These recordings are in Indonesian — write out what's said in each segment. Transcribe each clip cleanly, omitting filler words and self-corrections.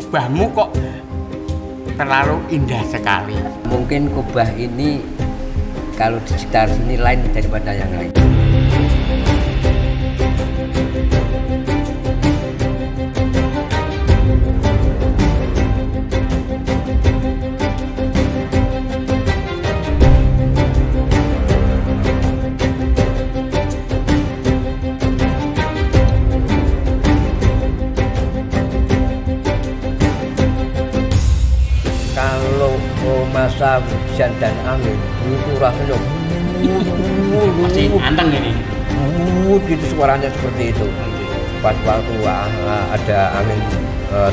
Kubahmu kok terlalu indah sekali. Mungkin kubah ini kalau di sekitar sini lain daripada yang lain. Kalau masa hujan dan angin itu rasanya Masih anteng ini. gitu suaranya seperti itu. Pas waktu ada angin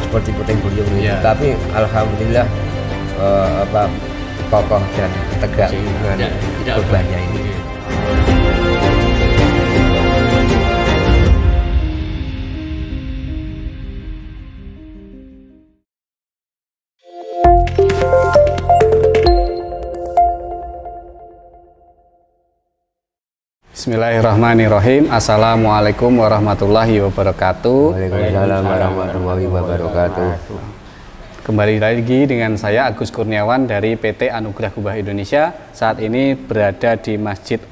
seperti puting beliung itu. Ya. Tapi alhamdulillah kokoh dan tegak dengan kubahnya ini. Bismillahirrahmanirrahim. Assalamualaikum warahmatullahi wabarakatuh. Waalaikumsalam warahmatullahi wabarakatuh. Kembali lagi dengan saya Agus Kurniawan dari PT Anugerah Kubah Indonesia. Saat ini berada di Masjid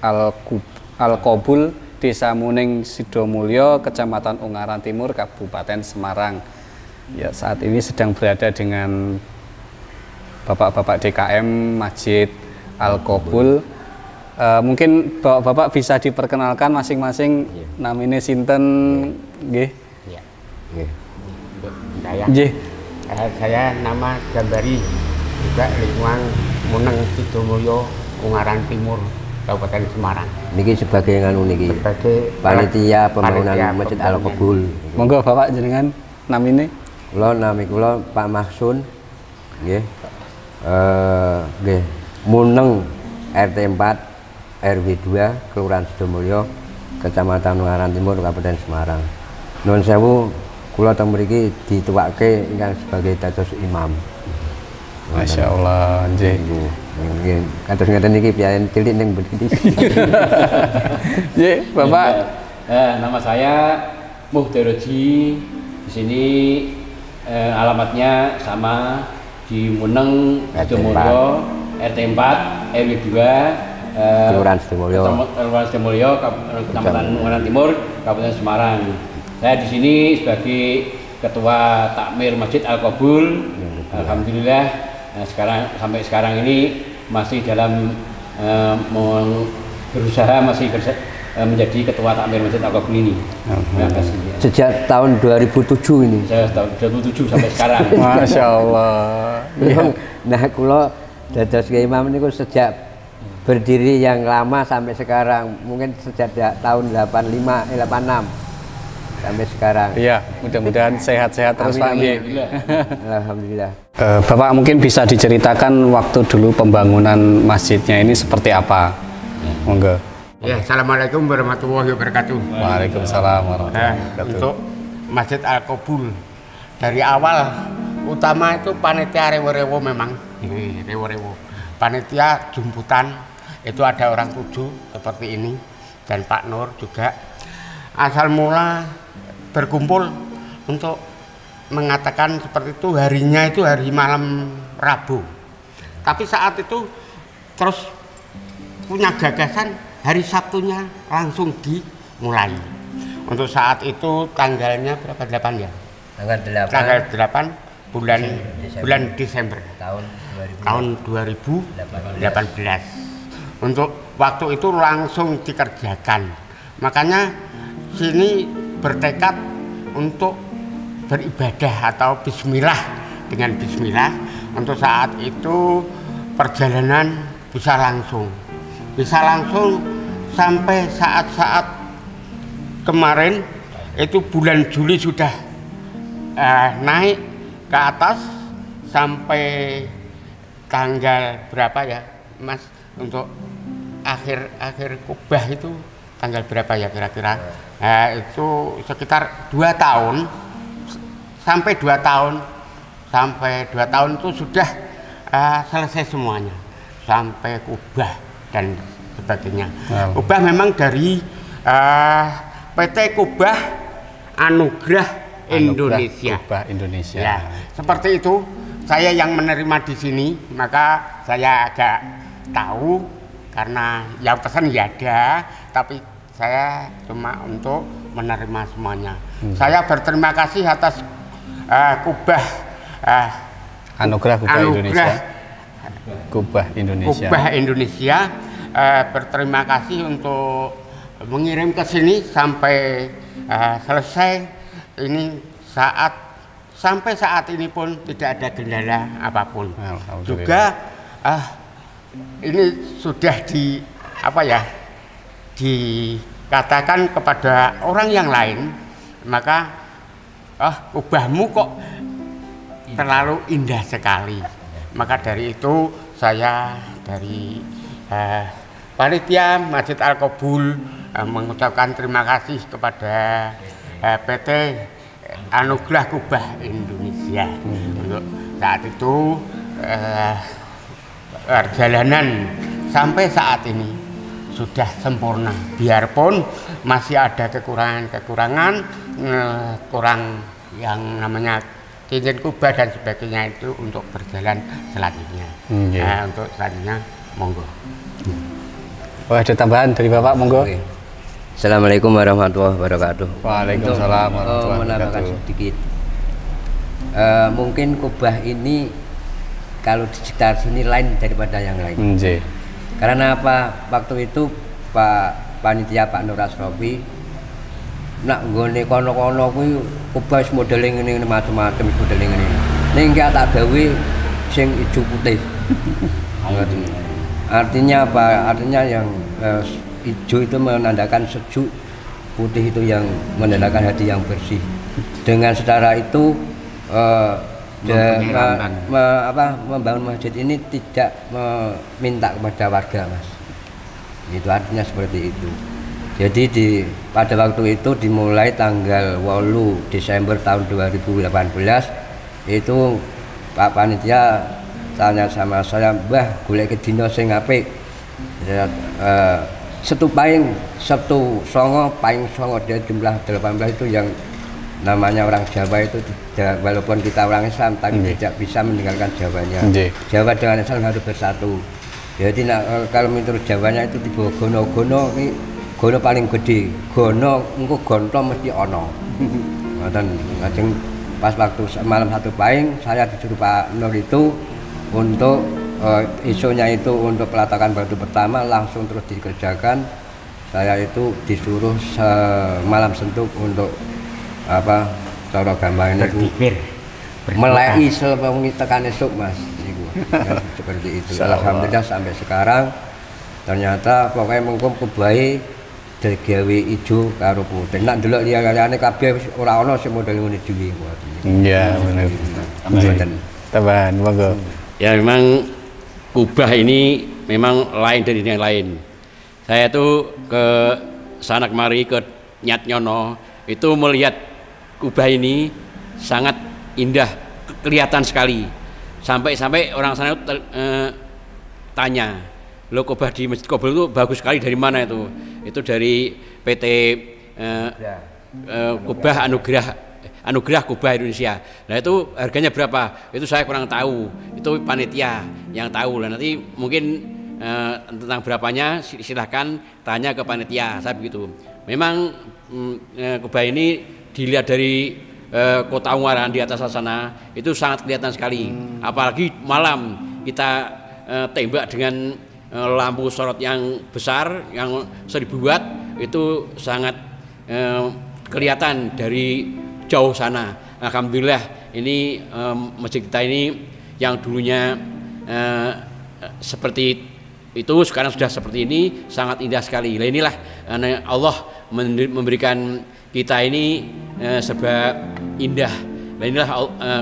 Al-Qobul, Desa Muning Sidomulyo, Kecamatan Ungaran Timur, Kabupaten Semarang. Ya, saat ini sedang berada dengan Bapak-bapak DKM Masjid Al-Qobul. Mungkin bapak-bapak bisa diperkenalkan masing-masing, namanya sinten nggih? Iya. Nggih. Saya nama Gambari, juga lingkungan Muneng Sidomulyo, Ungaran Timur, Kabupaten Semarang. Niki sebagai nganu niki. Sebagai panitia pembangunan Masjid Al-Qobul. Monggo bapak jenengan namine? Kula nami kula Pak Mahsun. Nggih. Nggih. Muneng RT 4 RW 2 Kelurahan Sidomulyo, Kecamatan Ungaran Timur, Kabupaten Semarang. Nuwun sewu, kula teng mriki dituwake ingkang sebagai dados imam. Masya Allah, nggih. Nggih, kados ngeten iki piyen cilik ning mriki. Nggih, Bapak. Nama saya Muhdaroji. Di sini alamatnya sama di Muneng Sidomulyo, RT 4 RW 2 Kelurahan Sidomulyo. Kelurahan Sidomulyo, Kecamatan Ungaran Timur, Kabupaten Semarang. Saya di sini sebagai Ketua Takmir Masjid Al-Qobul. Alhamdulillah sampai sekarang ini masih dalam berusaha menjadi Ketua Takmir Masjid Al-Qobul ini. Sejak tahun 2007 ini. Saya tahun 2007 sampai sekarang. Masya Allah. Nah, kula dados imam niku sejak berdiri yang lama sampai sekarang, mungkin sejak tahun 86 sampai sekarang. Iya, mudah-mudahan sehat-sehat terus Pak. Alhamdulillah. Bapak mungkin bisa diceritakan waktu dulu pembangunan masjidnya ini seperti apa? Monggo. Ya, Assalamualaikum warahmatullahi wabarakatuh. Waalaikumsalam warahmatullahi wabarakatuh. Untuk Masjid Al-Qobul dari awal utama itu panitia rewo-rewo memang. Rewo-rewo. Panitia jumputan itu ada orang 7 seperti ini dan Pak Nur juga. Asal mula berkumpul untuk mengatakan seperti itu, harinya itu hari malam Rabu. Tapi saat itu terus punya gagasan hari Sabtunya langsung dimulai. Untuk saat itu tanggalnya berapa? 8 ya? Tanggal 8 bulan Desember tahun 2018. Untuk waktu itu langsung dikerjakan. Makanya sini bertekad untuk beribadah atau bismillah. Dengan bismillah untuk saat itu perjalanan bisa langsung. bisa langsung sampai saat-saat kemarin itu bulan Juli sudah naik ke atas sampai tanggal berapa ya Mas, untuk akhir kubah itu tanggal berapa ya kira-kira? Itu sekitar 2 tahun sampai 2 tahun itu sudah selesai semuanya sampai kubah dan sebagainya. Kubah memang dari PT Kubah Anugrah Indonesia. Kubah Indonesia. Ya, seperti itu. Saya yang menerima di sini, maka saya agak tahu karena yang pesan ya ada, tapi saya cuma untuk menerima semuanya. Saya berterima kasih atas Kubah Anugrah Kubah Indonesia. Kubah Indonesia. Kubah Indonesia berterima kasih untuk mengirim ke sini sampai selesai ini sampai saat ini pun tidak ada kendala apapun. Juga ini sudah dikatakan kepada orang yang lain, maka kubahmu kok terlalu indah sekali. Maka dari itu saya dari panitia Masjid Al-Qabul mengucapkan terima kasih kepada PT Anugrah Kubah Indonesia. Untuk saat itu perjalanan sampai saat ini sudah sempurna, biarpun masih ada kekurangan kurang yang namanya cincin kubah dan sebagainya itu untuk berjalan selanjutnya. Untuk selanjutnya monggo. Oh, ada tambahan dari Bapak, monggo. Assalamualaikum warahmatullahi wabarakatuh. Waalaikumsalam warahmatullahi menambahkan wabarakatuh. sedikit, mungkin kubah ini kalau di sekitar sini lain daripada yang lain. Karena apa? Waktu itu Pak Panitia Pak Nur Asrofi nak nggone kono-kono kuwi kubah modele ngene macam-macam modele ngene. Ning ki tak gawe sing ijo putih. Artinya apa? Artinya yang hijau itu menandakan sejuk, putih itu yang menandakan hati yang bersih. Dengan secara itu membangun masjid ini tidak meminta kepada warga, Mas. Itu artinya seperti itu. Jadi pada waktu itu dimulai tanggal 8 Desember tahun 2018 itu Pak Panitia tanya sama saya, "Mbah, golek dina sing apik." Setu songo paing songo dia jumlah 18 itu yang namanya orang Jawa itu tidak, walaupun kita orang Islam tapi tidak bisa meninggalkan Jawanya. Jawa dengan Islam harus bersatu. Jadi kalau menurut Jawanya itu tiba gono-gono ini gono paling gede, gono engko gonto mesti ono. Ngoten lajeng pas waktu malam satu paing saya disuruh Pak Nur itu untuk isunya itu untuk peletakan batu pertama langsung terus dikerjakan. Saya itu disuruh malam sentuk untuk apa cara gambar ini melai selwengi tekan esuk, Mas. Seperti itu. Alhamdulillah sampai sekarang ternyata pokoknya mengkum kebae digawe ijo karo putih. Nek ndelok liyane kabeh ora ana sing model ngene dhewe. Iya, benar. Tambahan, monggo. Ya memang kubah ini memang lain dari yang lain. Saya tuh ke sana kemari ke Nyat Nyono itu melihat kubah ini sangat indah, kelihatan sekali. Sampai orang sana tanya, "Lo kubah di Masjid Qabul itu bagus sekali dari mana itu?" Itu dari PT Kubah Anugrah Kubah Indonesia. Nah itu harganya berapa? Itu saya kurang tahu. Itu panitia yang tahu. Lah nanti mungkin tentang berapanya silahkan tanya ke panitia. Saya begitu. Memang kubah ini dilihat dari kota Ungaran di atas sana itu sangat kelihatan sekali. Apalagi malam kita tembak dengan lampu sorot yang besar yang 1000 watt itu sangat kelihatan dari jauh sana. Alhamdulillah ini masjid kita ini yang dulunya seperti itu sekarang sudah seperti ini, sangat indah sekali. Nah, inilah Allah memberikan kita ini sebab indah. Nah, inilah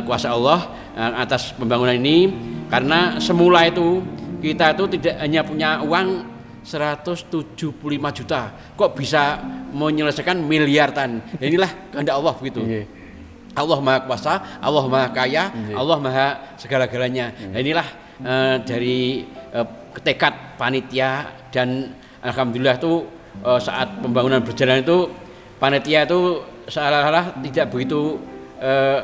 kuasa Allah atas pembangunan ini, karena semula itu kita itu tidak hanya punya uang 175 juta, kok bisa menyelesaikan miliaran. Nah, inilah kehendak Allah begitu. Allah Maha Kuasa, Allah Maha Kaya, Allah Maha segala-galanya. Nah, inilah dari tekad panitia, dan alhamdulillah itu saat pembangunan berjalan itu panitia itu seolah-olah tidak begitu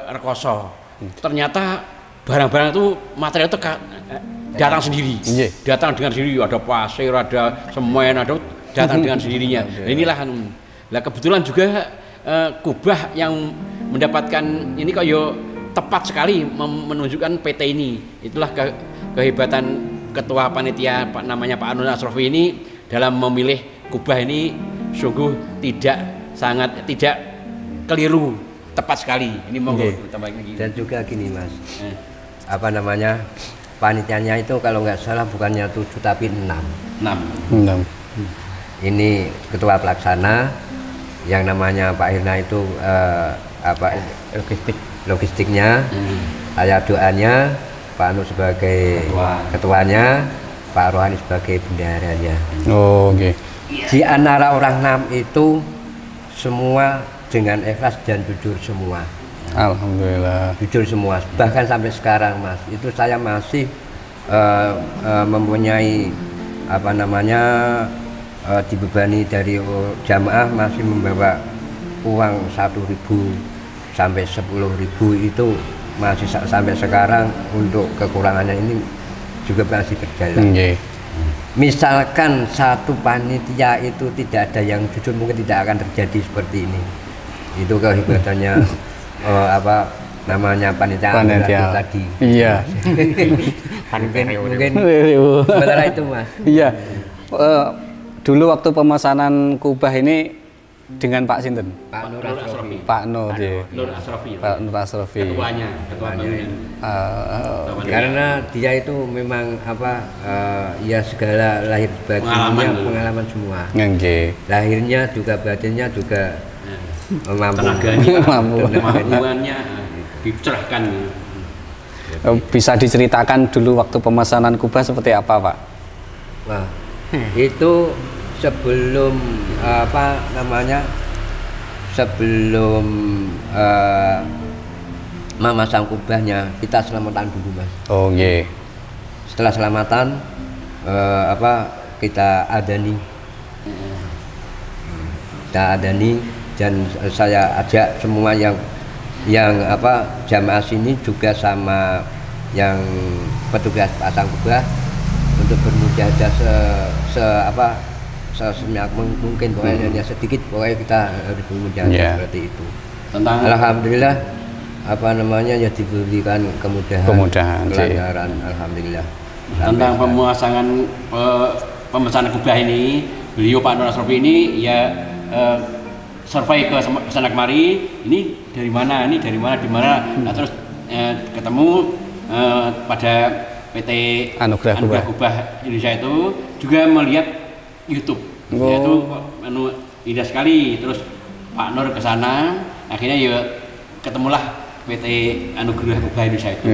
rekoso. Ternyata barang-barang itu material itu datang sendiri, datang dengan sendiri, ada pasir, ada semen, ada datang dengan sendirinya. Nah, inilah kebetulan juga kubah yang mendapatkan ini kok yo tepat sekali menunjukkan PT ini. Itulah kehebatan ketua panitia namanya Pak Anur Asrofi ini dalam memilih kubah ini, sungguh tidak keliru, tepat sekali. Ini monggo tambah lagi. Dan juga gini Mas, apa namanya, panitianya itu kalau nggak salah bukannya 7 tapi 6. Ini ketua pelaksana yang namanya Pak Hirna itu logistiknya, saya doanya, Pak Anu sebagai ketuanya, Pak Rohani sebagai bendaharanya. Oh, oke. Di antara orang 6 itu semua dengan ikhlas dan jujur semua. Alhamdulillah. Jujur semua. Bahkan sampai sekarang Mas, itu saya masih mempunyai apa namanya, dibebani dari jamaah masih membawa uang 1.000 sampai 10.000 itu masih sampai sekarang. Untuk kekurangannya ini juga masih berjalan. Misalkan satu panitia itu tidak ada yang jujur, mungkin tidak akan terjadi seperti ini. Itu kehebatannya apa namanya panitia tadi. Iya. mungkin sementara itu Mas. Iya. Dulu waktu pemesanan kubah ini dengan Pak Sinten? Pak Nur Asrofi. Pak Nur, Pak Nur Asrofi. Ketuanya. Karena dia itu memang apa, ya segala lahir batinnya pengalaman semua. Lahirnya juga batinnya juga kemampuannya dicerahkan. Bisa diceritakan dulu waktu pemesanan kubah seperti apa, Pak? Wah, itu sebelum apa namanya, sebelum memasang kubahnya kita selamatan dulu Mas. Oh iya. Setelah selamatan apa kita adani, dan saya ajak semua yang apa jamaah sini juga sama yang petugas pasang kubah untuk bermujahadah sebanyak mungkin, pokoknya hanya sedikit, pokoknya kita harus bermujahadah seperti itu. Alhamdulillah apa namanya ya diberikan kemudahan kelancaran, alhamdulillah. Tentang pemasangan pemesanan kubah ini, beliau Pak Nur Asrofi ini ya survei ke sana kemari, ini dari mana, di mana. Nah, terus ketemu pada PT Anugerah Kubah Indonesia itu juga melihat YouTube. Yaitu indah sekali. Terus Pak Nur ke sana, akhirnya ya ketemulah PT Anugerah Kubah Indonesia itu.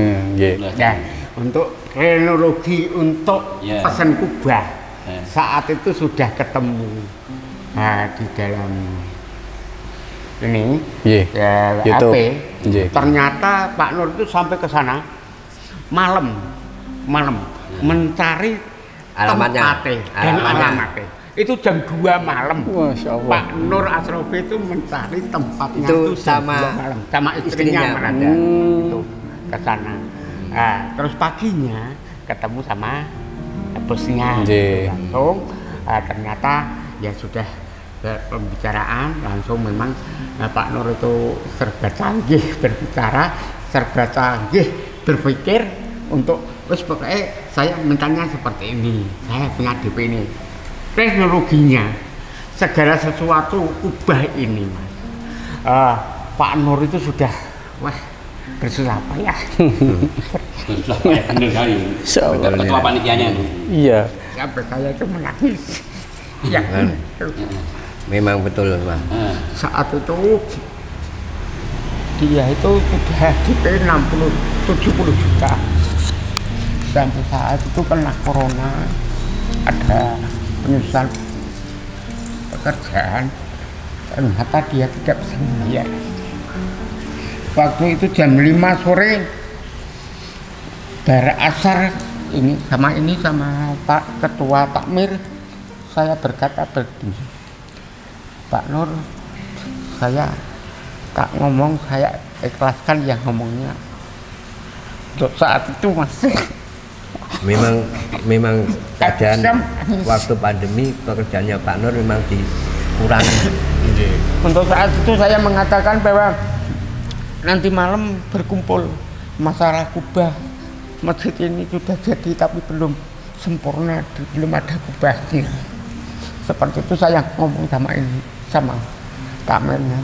Ya, untuk teknologi untuk pesan kubah saat itu sudah ketemu di dalam ini YouTube. Ternyata Pak Nur itu sampai ke sana malam mencari alamatnya dan alamatnya. Itu jam 2 malam. Pak Nur Asrofi itu mencari tempatnya itu sama istrinya berada itu ke sana. Nah, terus paginya ketemu sama bosnya langsung. Ternyata ya sudah pembicaraan langsung. Memang Pak Nur itu serba canggih berbicara, serba canggih berpikir untuk pokoknya saya mintanya seperti ini, saya punya DP ini. Teknologinya segala sesuatu kubah ini Mas. Pak Nur itu sudah bersusah payah. Bersusah payah benar kali. Ketua panitianya itu. Iya. sampai saya itu menangis. Ya, Memang betul Mas. saat itu dia itu sudah DP 70 juta. Sampai saat itu kena corona, ada penyusutan pekerjaan, ternyata dia tidak bisa membayar. Waktu itu jam 5 sore, daerah asar ini sama Pak Ketua Takmir, saya berkata begini, Pak Nur, saya tak ngomong, saya ikhlaskan yang ngomongnya. Untuk saat itu masih memang keadaan waktu pandemi pekerjaannya Pak Nur memang dikurangi. Untuk saat itu saya mengatakan bahwa nanti malam berkumpul masyarakat Kubah. Masjid ini sudah jadi tapi belum sempurna, belum ada kubahnya. Seperti itu saya ngomong sama Takmirnya.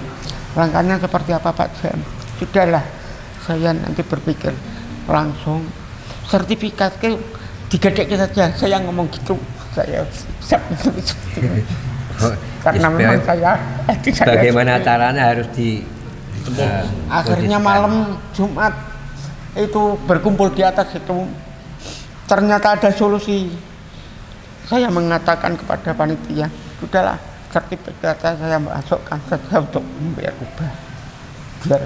Langkahnya seperti apa Pak Jam? Sudahlah, saya nanti berpikir langsung sertifikat ke digedek saja. Saya ngomong gitu, saya siap karena memang saya bagaimana caranya harus akhirnya malam Jumat itu berkumpul di atas itu, ternyata ada solusi. Saya mengatakan kepada panitia, sudahlah sertifikat saya masukkan saja untuk membayar kubah biar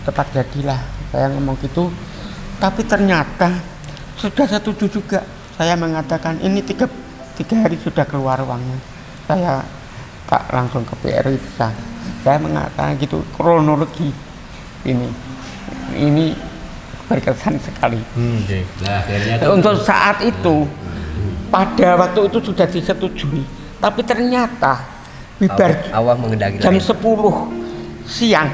tepat jadilah, saya ngomong gitu. Tapi ternyata sudah setuju juga. Saya mengatakan ini tiga hari sudah keluar uangnya, saya tak langsung ke PRI. Saya mengatakan gitu, kronologi ini berkesan sekali. Untuk saat itu, pada waktu itu sudah disetujui, tapi ternyata Allah mengendaki jam 10 siang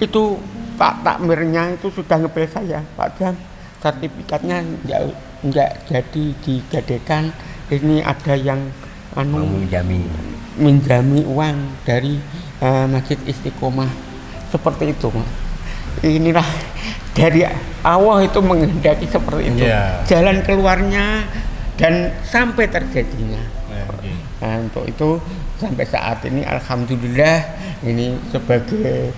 itu Pak Takmirnya itu sudah ngebel saya, Pak Jam, sertifikatnya enggak jadi digadekan, ini ada yang minjami uang dari Masjid Istiqomah, seperti itu. Inilah dari Allah itu menghendaki seperti itu, jalan keluarnya dan sampai terjadinya. Nah, untuk itu sampai saat ini alhamdulillah ini sebagai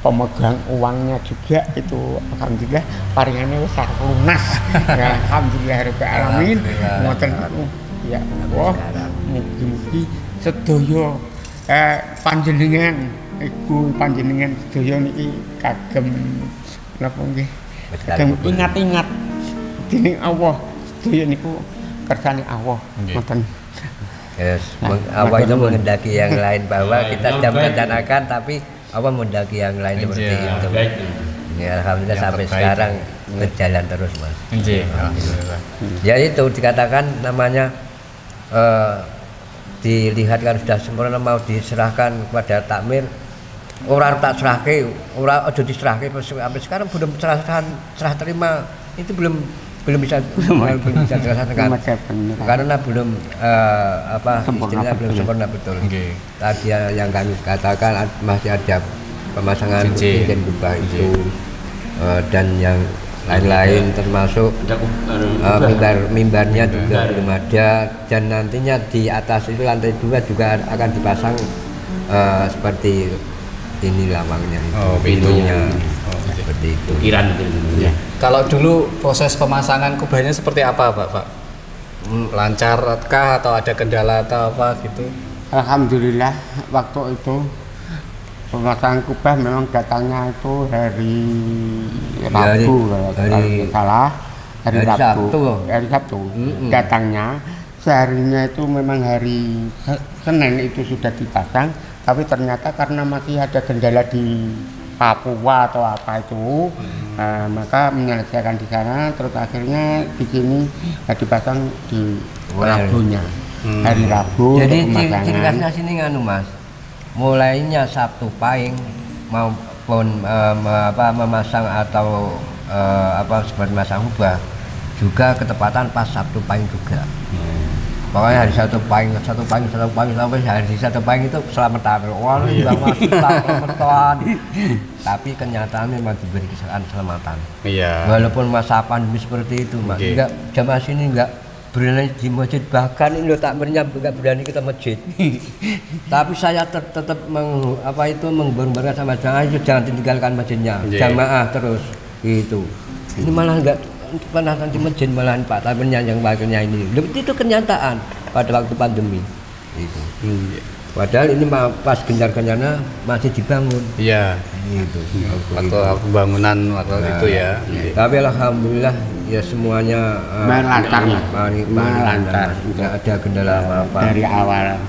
pemegang uangnya juga itu alhamdulillah paringannya besar lunas. Ya, alhamdulillahirabbil alamin. Ngoten ya Allah, mugi-mugi sedaya panjenengan iku panjenengan sedaya niki kagem napa nggih kagem ingat-ingat dening Allah sedaya niku kersane Allah ngoten. Yes, Allah itu menghendaki yang lain bahwa kita sudah merencanakan tapi Allah menghendaki yang lain seperti itu. Ya, alhamdulillah sampai sekarang berjalan terus Mas. Alhamdulillah. Ya itu dikatakan namanya dilihat kan sudah sempurna mau diserahkan kepada takmir, orang tak serahke, orang aja diserahke sampai sekarang belum serah terima, itu belum bisa dilaksanakan karena belum istilahnya belum sempurna betul. Tadi yang kami katakan masih ada pemasangan cincin kubah itu dan yang lain-lain termasuk mimbarnya juga belum ada, dan nantinya di atas itu lantai 2 juga akan dipasang seperti ini lawangnya, pintunya seperti itu. Ya. Kalau dulu proses pemasangan kubahnya seperti apa Pak? Lancarkah atau ada kendala atau apa gitu? Alhamdulillah waktu itu pemasangan kubah memang datangnya itu hari Rabu, hari Sabtu datangnya. Seharinya itu memang hari Senin itu sudah dipasang, tapi ternyata karena masih ada kendala di Papua atau apa itu, maka menyelesaikan di sana, terus akhirnya di sini dipasang di Rabunya, hari Rabu. Jadi ciri khasnya sini nganu Mas, mulainya Sabtu Pahing maupun memasang atau seperti memasang kubah juga ketepatan pas Sabtu Pahing juga. Pokoknya hari Sabtu Pahing sampai hari Sabtu Pahing itu selamatan. Wah, sudah masuk selamatan. Tapi kenyataan memang diberi keselamatan. Iya. Walaupun masa pandemi seperti itu, Mas. Enggak, jamaah sini enggak berani di masjid, bahkan ini takmirnya nggak berani kita masjid. Tapi saya tetap menggembar-gembarkan sama jangan ditinggalkan masjidnya, jamaah terus gitu. Ini malah nggak pernah nanti masjid, malahan Pak takmirnya yang wakilnya ini. Itu kenyataan pada waktu pandemi itu. Padahal ini pas gencar-gencarnya masih dibangun. Iya. Gitu. Waktu pembangunan waktu itu ya. Tapi alhamdulillah ya semuanya melancar, melancar. Tidak ada kendala apa-apa. Dari awal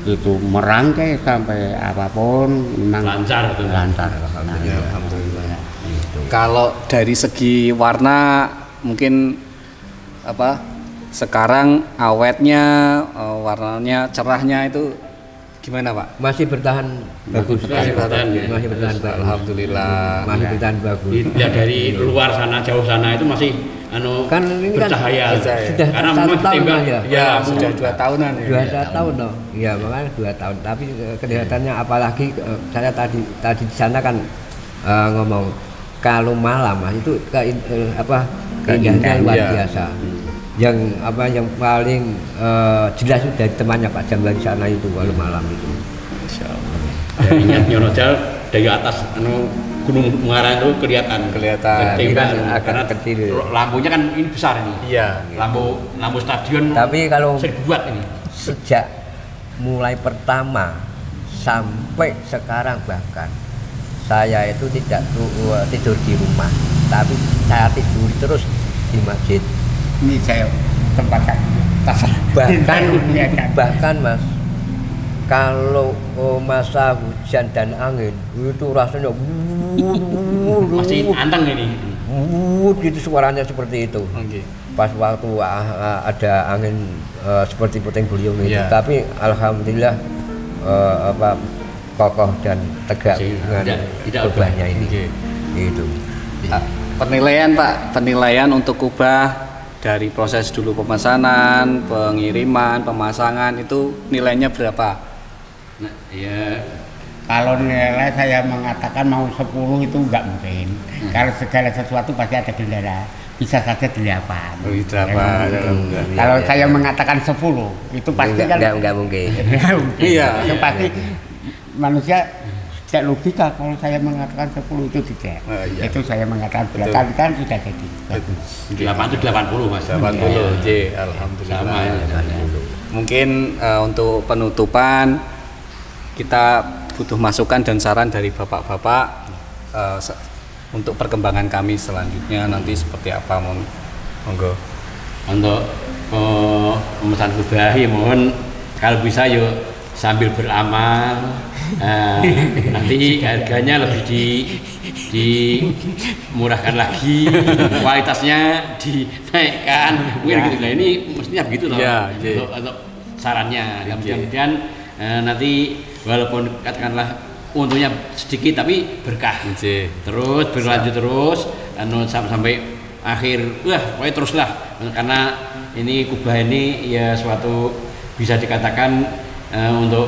itu merangkai sampai apapun memang lancar. Alhamdulillah. Kalau dari segi warna mungkin sekarang awetnya, warnanya cerahnya itu gimana Pak? Masih bertahan bagus. Masih bertahan bagus. Alhamdulillah. Masih bertahan bagus. Ya dari luar sana, jauh sana itu masih kan ini bercahaya. Sudah karena 1 tahun ya. Ya, sudah 2 tahunan ya. 2 tahun loh. Iya, makanya 2 tahun. Tapi kelihatannya apalagi saya tadi di sana kan ngomong kalau malam itu keindahannya luar biasa. Yang paling jelas itu dari temannya Pak Jamil di sana itu kalau malam itu. Insyaallah. Ingat Nyonojal dari atas Gunung Muara itu kelihatan. Karena kecil. Lampunya kan ini besar ini. Iya. Lampu stadion. Tapi kalau dibuat ini sejak mulai pertama sampai sekarang bahkan saya itu tidak tidur di rumah, tapi saya tidur terus di masjid. Ini saya tempatkan bahkan Mas, kalau masa hujan dan angin itu rasanya masih anteng ini gitu suaranya seperti itu. Pas waktu ada angin seperti puting beliung itu, tapi alhamdulillah kokoh dan tegak dengan kubahnya ini. Gitu. Penilaian Pak, penilaian untuk kubah dari proses dulu pemesanan, pengiriman, pemasangan itu nilainya berapa? Nah, ya kalau nilai saya mengatakan mau 10 itu enggak mungkin. Kalau segala sesuatu pasti ada kendala. Bisa saja 8. Kalau saya mengatakan 10 itu pasti enggak mungkin. Iya, itu pasti manusia tidak logika kalau saya mengatakan 10 itu tidak. Itu saya mengatakan 8 kan sudah jadi. 8 itu 80 Mas. 80. Alhamdulillah. Mungkin untuk penutupan kita butuh masukan dan saran dari bapak-bapak untuk perkembangan kami selanjutnya nanti seperti apa, monggo. Untuk pemesan kubah ya mohon kalau bisa yuk sambil beramal, nanti harganya lebih dimurahkan lagi, kualitasnya dinaikkan, mungkin gitu. Nah ini mestinya begitu loh. Untuk sarannya, kemudian nanti walaupun katakanlah untungnya sedikit tapi berkah, terus berlanjut terus, sampai akhir, pokoknya teruslah, karena ini kubah ini ya suatu bisa dikatakan untuk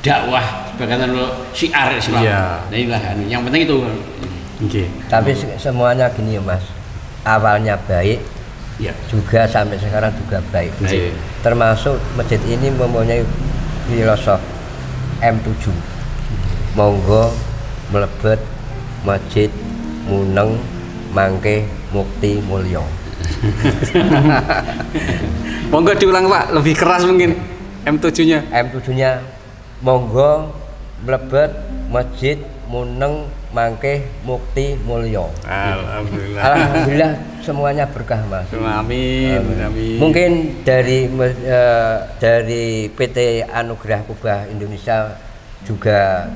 dakwah sebagai syiar Islam. Nah inilah yang penting itu. Tapi semuanya gini ya Mas, awalnya baik, juga sampai sekarang juga baik. Termasuk masjid ini mempunyai filosofi M7. Monggo mlebet masjid muneng mangke mukti mulya. Monggo diulang Pak, lebih keras mungkin. M7-nya. M7-nya monggo mlebet masjid muneng mangke mukti mulya. Alhamdulillah. Alhamdulillah semuanya berkah Mas. Amin. Mungkin dari PT Anugerah Kubah Indonesia juga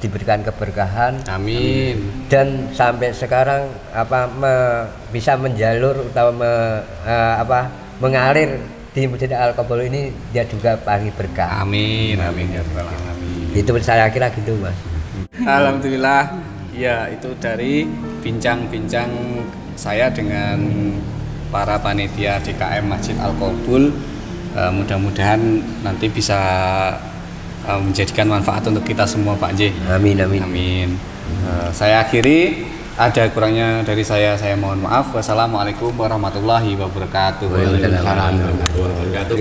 diberikan keberkahan. Amin. Dan sampai sekarang bisa menjalur atau mengalir di Masjid Al-Qabul ini dia juga panggil berkah. Amin. Itu saya kira gitu Mas. Alhamdulillah. Ya, itu dari bincang-bincang saya dengan para panitia DKM Masjid Al-Qabul. Mudah-mudahan nanti bisa menjadikan manfaat untuk kita semua Pak J. Amin. Saya akhiri. ada kurangnya dari saya mohon maaf. Wassalamualaikum warahmatullahi wabarakatuh. Waalaikumsalam warahmatullahi wabarakatuh.